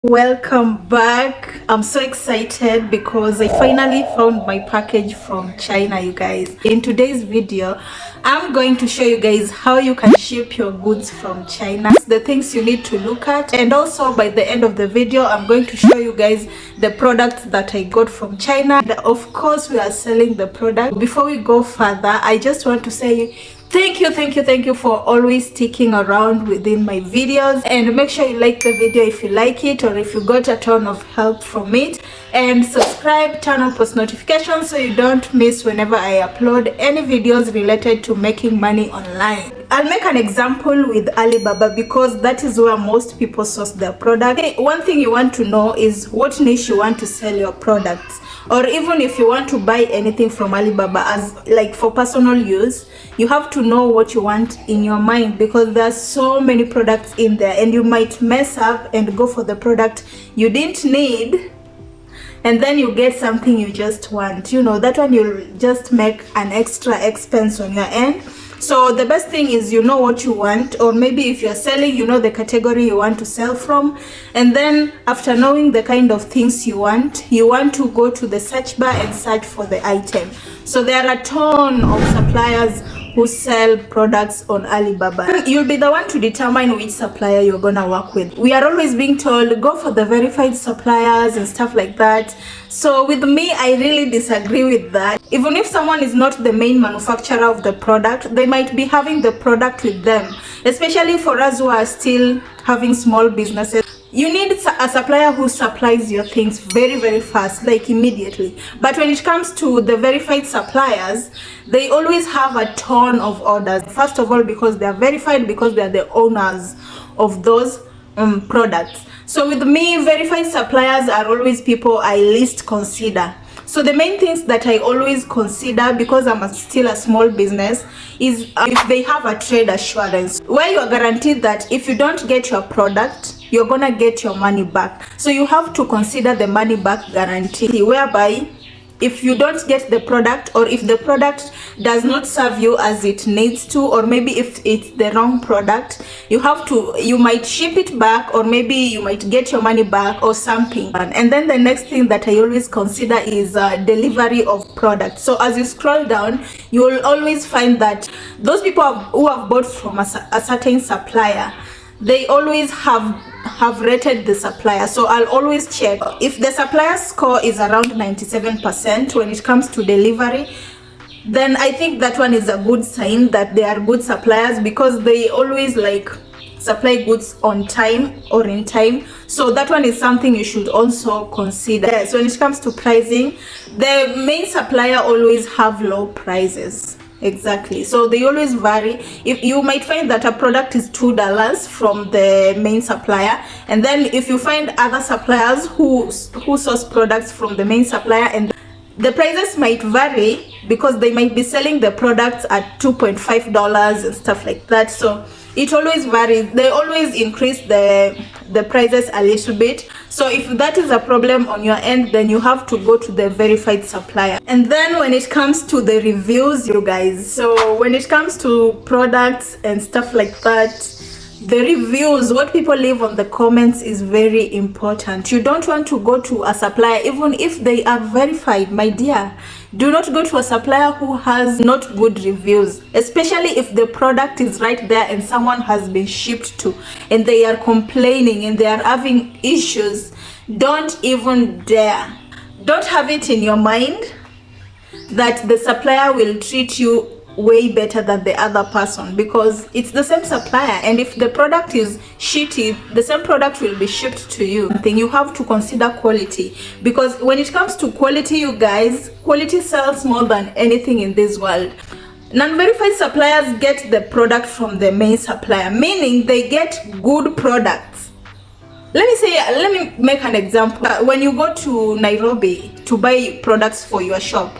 Welcome back. I'm so excited because I finally found my package from China, you guys. In today's video, I'm going to show you guys how you can ship your goods from China, the things you need to look at, and also by the end of the video, I'm going to show you guys the products that I got from China. And of course, we are selling the product. Before we go further, I just want to say thank you for always sticking around within my videos, and make sure you like the video if you like it or if you got a ton of help from it, and subscribe, turn on post notifications so you don't miss whenever I upload any videos related to making money online. I'll make an example with Alibaba because that is where most people source their product. One thing you want to know is what niche you want to sell your products, or even if you want to buy anything from Alibaba as like for personal use, you have to know what you want in your mind, because there's so many products in there and you might mess up and go for the product you didn't need, and then you get something you just want. You know, that one you'll just make an extra expense on your end. So the best thing is you know what you want, or maybe if you're selling, you know the category you want to sell from, and then after knowing the kind of things you want to go to the search bar and search for the item. So there are a ton of suppliers who sell products on Alibaba. You'll be the one to determine which supplier you're gonna work with. We are always being told go for the verified suppliers and stuff like that. So with me, I really disagree with that. Even if someone is not the main manufacturer of the product, they might be having the product with them, especially for us who are still having small businesses. You need a supplier who supplies your things very fast, like immediately. But when it comes to the verified suppliers, they always have a ton of orders. First of all, because they are verified, because they are the owners of those products. So with me, verified suppliers are always people I least consider. So the main things that I always consider, because I'm still a small business, is if they have a trade assurance, where you are guaranteed that if you don't get your product, you're gonna get your money back. So you have to consider the money back guarantee, whereby if you don't get the product, or if the product does not serve you as it needs to, or maybe if it's the wrong product, you might ship it back, or maybe you might get your money back or something. And then the next thing that I always consider is delivery of products. So as you scroll down, you will always find that those people who have bought from a certain supplier, they always have rated the supplier. So I'll always check if the supplier score is around 97% when it comes to delivery, then I think that one is a good sign that they are good suppliers, because they always like supply goods on time or in time. So that one is something you should also consider. So when it comes to pricing, the main supplier always have low prices. Exactly. So they always vary. If you might find that a product is $2 from the main supplier, and then if you find other suppliers who source products from the main supplier, and the prices might vary because they might be selling the products at $2.5 and stuff like that. So it always varies. They always increase the prices a little bit. So if that is a problem on your end, then you have to go to the verified supplier. And then when it comes to the reviews, you guys, so when it comes to products and stuff like that, the reviews, what people leave on the comments, is very important. You don't want to go to a supplier, even if they are verified, my dear. Do not go to a supplier who has not good reviews, especially if the product is right there and someone has been shipped to and they are complaining and they are having issues. Don't even dare. Don't have it in your mind that the supplier will treat you way better than the other person, because it's the same supplier, and if the product is shitty, the same product will be shipped to you. Then you have to consider quality, because when it comes to quality, you guys, quality sells more than anything in this world. Non-verified suppliers get the product from the main supplier, meaning they get good products. Let me make an example. When you go to Nairobi to buy products for your shop,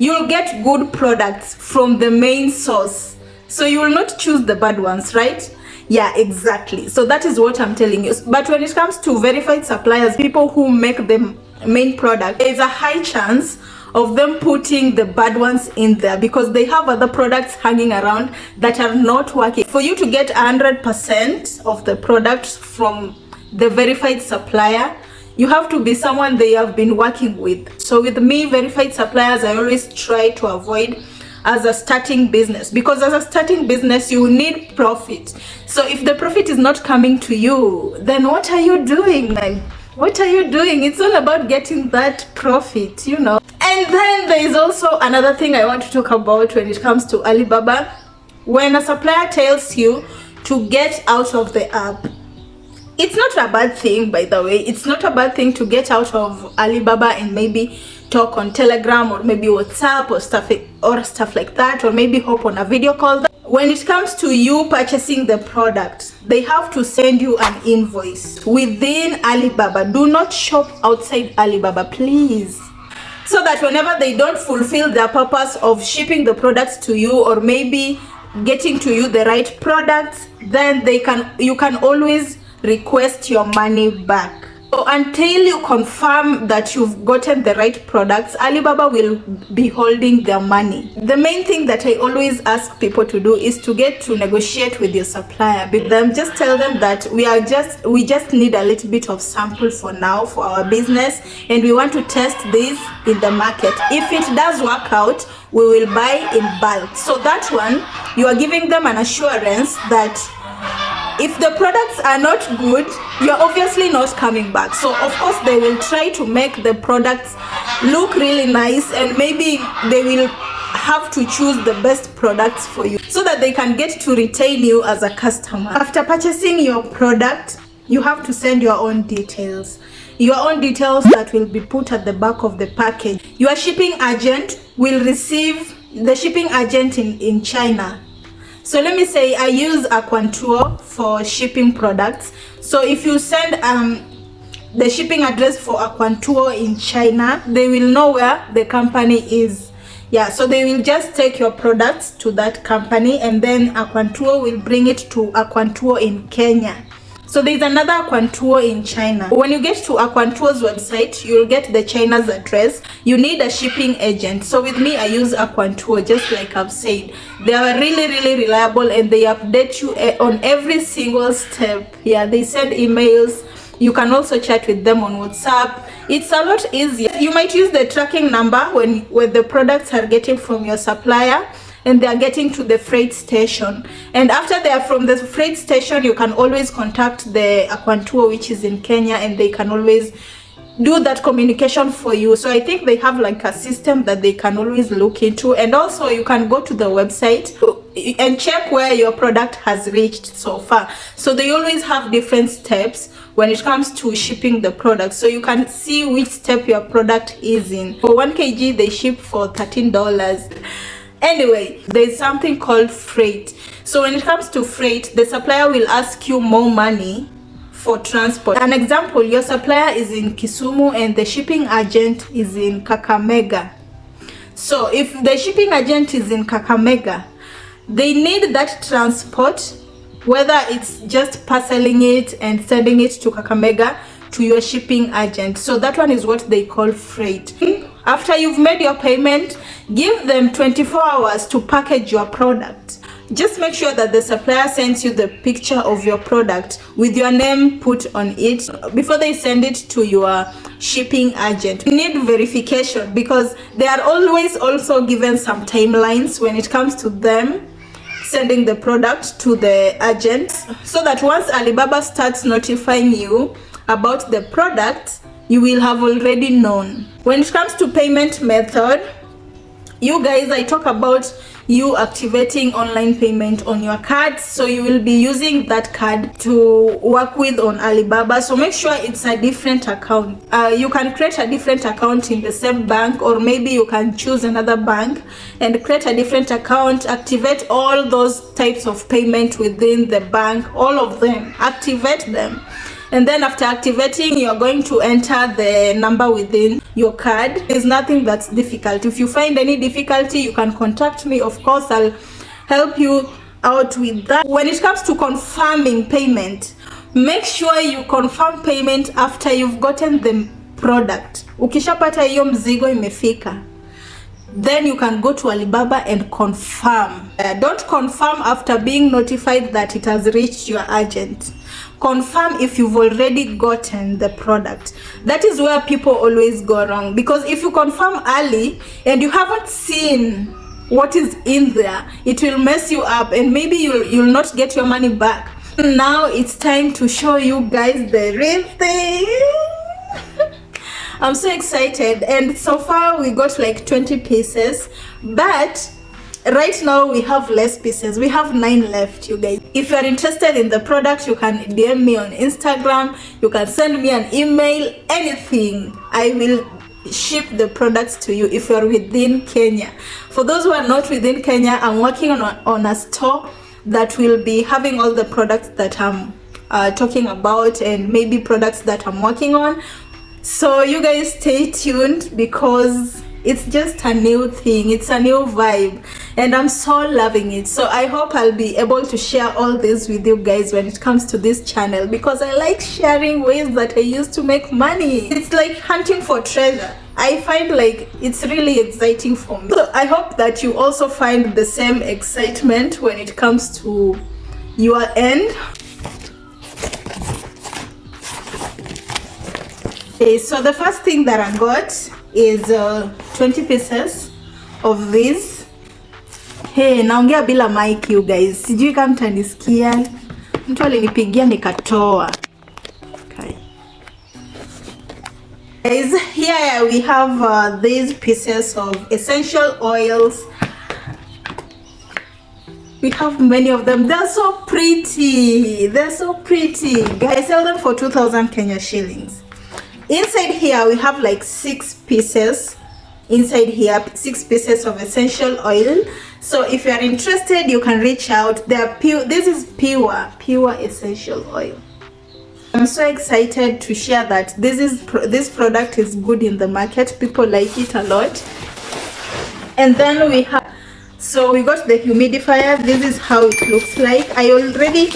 you'll get good products from the main source. So you will not choose the bad ones, right? Yeah, exactly. So that is what I'm telling you. But when it comes to verified suppliers, people who make the main product, there's a high chance of them putting the bad ones in there, because they have other products hanging around that are not working. For you to get 100% of the products from the verified supplier. You have to be someone they have been working with. So with me, verified suppliers, I always try to avoid as a starting business, because as a starting business you need profit. So if the profit is not coming to you, then what are you doing, man? What are you doing? It's all about getting that profit, you know. And then there is also another thing I want to talk about when it comes to Alibaba. When a supplier tells you to get out of the app, it's not a bad thing, by the way. It's not a bad thing to get out of Alibaba and maybe talk on Telegram or maybe WhatsApp or stuff like that, or maybe hop on a video call. When it comes to you purchasing the product, they have to send you an invoice within Alibaba. Do not shop outside Alibaba, please, so that whenever they don't fulfill their purpose of shipping the products to you or maybe getting to you the right products, then you can always request your money back. So until you confirm that you've gotten the right products, Alibaba will be holding their money. The main thing that I always ask people to do is to get to negotiate with your supplier. With them, just tell them that we just need a little bit of sample for now for our business, and we want to test this in the market. If it does work out, we will buy in bulk. So that one, you are giving them an assurance that if the products are not good, you're obviously not coming back. So of course they will try to make the products look really nice, and maybe they will have to choose the best products for you so that they can get to retain you as a customer. After purchasing your product, you have to send your own details. Your own details that will be put at the back of the package. Your shipping agent will receive the shipping agent in China. So let me say I use Aquantuo for shipping products. So if you send the shipping address for Aquantuo in China, they will know where the company is. Yeah, so they will just take your products to that company, and then Aquantuo will bring it to Aquantuo in Kenya. So there's another Aquantuo in China. When you get to Aquantuo's website, you'll get the China's address. You need a shipping agent. So with me, I use Aquantuo, just like I've said. They are really, really reliable, and they update you on every single step. Yeah, they send emails. You can also chat with them on WhatsApp. It's a lot easier. You might use the tracking number when the products are getting from your supplier and they are getting to the freight station, and after they are from the freight station, you can always contact the Aquantuo, which is in Kenya, and they can always do that communication for you. So I think they have like a system that they can always look into, and also you can go to the website and check where your product has reached so far. So they always have different steps when it comes to shipping the product, so you can see which step your product is in. For 1 kg they ship for $13. Anyway, there's something called freight. So when it comes to freight, the supplier will ask you more money for transport. An example, your supplier is in Kisumu and the shipping agent is in Kakamega. So if the shipping agent is in Kakamega, they need that transport, whether it's just parceling it and sending it to Kakamega to your shipping agent. So that one is what they call freight. After you've made your payment, give them 24 hours to package your product. Just make sure that the supplier sends you the picture of your product with your name put on it before they send it to your shipping agent. You need verification because they are always also given some timelines when it comes to them sending the product to the agent, so that once Alibaba starts notifying you about the product, you will have already known. When it comes to payment method, you guys, I talk about you activating online payment on your card. So you will be using that card to work with on Alibaba. So make sure it's a different account. You can create a different account in the same bank, or maybe you can choose another bank and create a different account, activate all those types of payment within the bank, all of them, activate them. And then after activating, you're going to enter the number within your card. There's nothing that's difficult. If you find any difficulty, you can contact me. Of course, I'll help you out with that. When it comes to confirming payment, make sure you confirm payment after you've gotten the product. Ukishapata hiyo mzigo imefika, then you can go to Alibaba and confirm. Don't confirm after being notified that it has reached your agent. confirm if you've already gotten the product. That is where people always go wrong, because if you confirm early and you haven't seen what is in there, it will mess you up and maybe you'll not get your money back. Now it's time to show you guys the real thing. I'm so excited, and so far we got like 20 pieces, but right now we have less pieces. We have 9 left, you guys. If you are interested in the product, you can DM me on Instagram, you can send me an email, anything. I will ship the products to you if you are within Kenya. For those who are not within Kenya, I'm working on a store that will be having all the products that I'm talking about, and maybe products that I'm working on. So you guys stay tuned, because it's just a new thing, it's a new vibe, and I'm so loving it. So I hope I'll be able to share all this with you guys when it comes to this channel, because I like sharing ways that I used to make money. It's like hunting for treasure. I find like it's really exciting for me. So I hope that you also find the same excitement when it comes to your end. Okay, so the first thing that I got is 20 pieces of this. Hey, naongea bila mic you guys. Sijui kama mtanisikia. Mtu alinipigia nikatoa. Okay. Guys, here we have these pieces of essential oils. We have many of them. They're so pretty. They're so pretty. Guys, I sell them for 2,000 Kenya shillings. Inside here we have like 6 pieces. Inside here 6 pieces of essential oil. So if you are interested, you can reach out. They are pure. This is pure essential oil. I'm so excited to share that this product is good in the market. People like it a lot. And then we have, so we got the humidifier. This is how it looks like. I already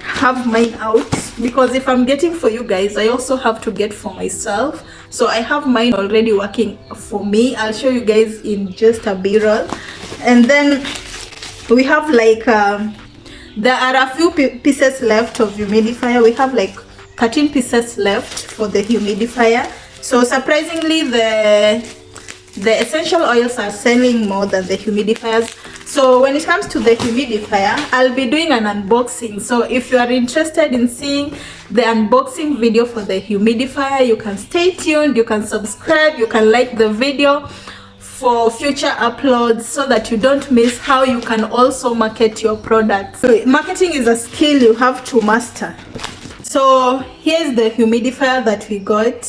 have mine out, because if I'm getting for you guys, I also have to get for myself. So I have mine already working for me. I'll show you guys in just a b-roll. And then we have like there are a few pieces left of humidifier. We have like 13 pieces left for the humidifier. So surprisingly, the essential oils are selling more than the humidifiers. So when it comes to the humidifier, I'll be doing an unboxing. So if you are interested in seeing the unboxing video for the humidifier, you can stay tuned, you can subscribe, you can like the video for future uploads, so that you don't miss how you can also market your products. So marketing is a skill you have to master. So here's the humidifier that we got.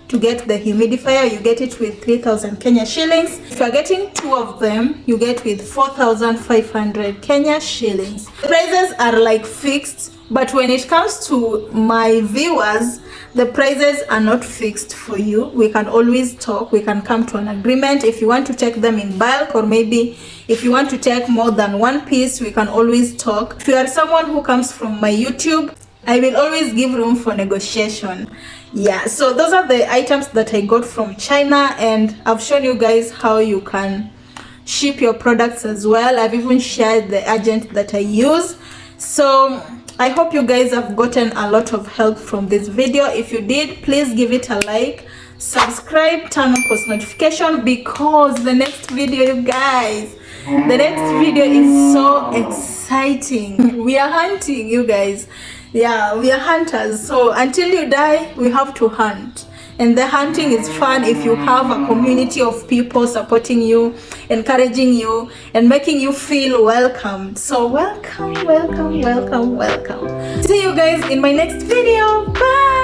To get the humidifier, you get it with 3,000 Kenya shillings. If you're getting 2 of them, you get with 4,500 Kenya shillings. The prices are like fixed, but when it comes to my viewers, the prices are not fixed for you. We can always talk, we can come to an agreement. If you want to take them in bulk, or maybe if you want to take more than 1 piece, we can always talk. If you are someone who comes from my YouTube, I will always give room for negotiation. Yeah, so those are the items that I got from China, and I've shown you guys how you can ship your products as well. I've even shared the agent that I use. So I hope you guys have gotten a lot of help from this video. If you did, please give it a like, subscribe, turn on post notification, because the next video, you guys, the next video is so exciting. We are hunting, you guys. Yeah, we are hunters. So until you die, we have to hunt. And the hunting is fun if you have a community of people supporting you, encouraging you, and making you feel welcomed. So welcome, welcome, welcome, welcome. See you guys in my next video. Bye.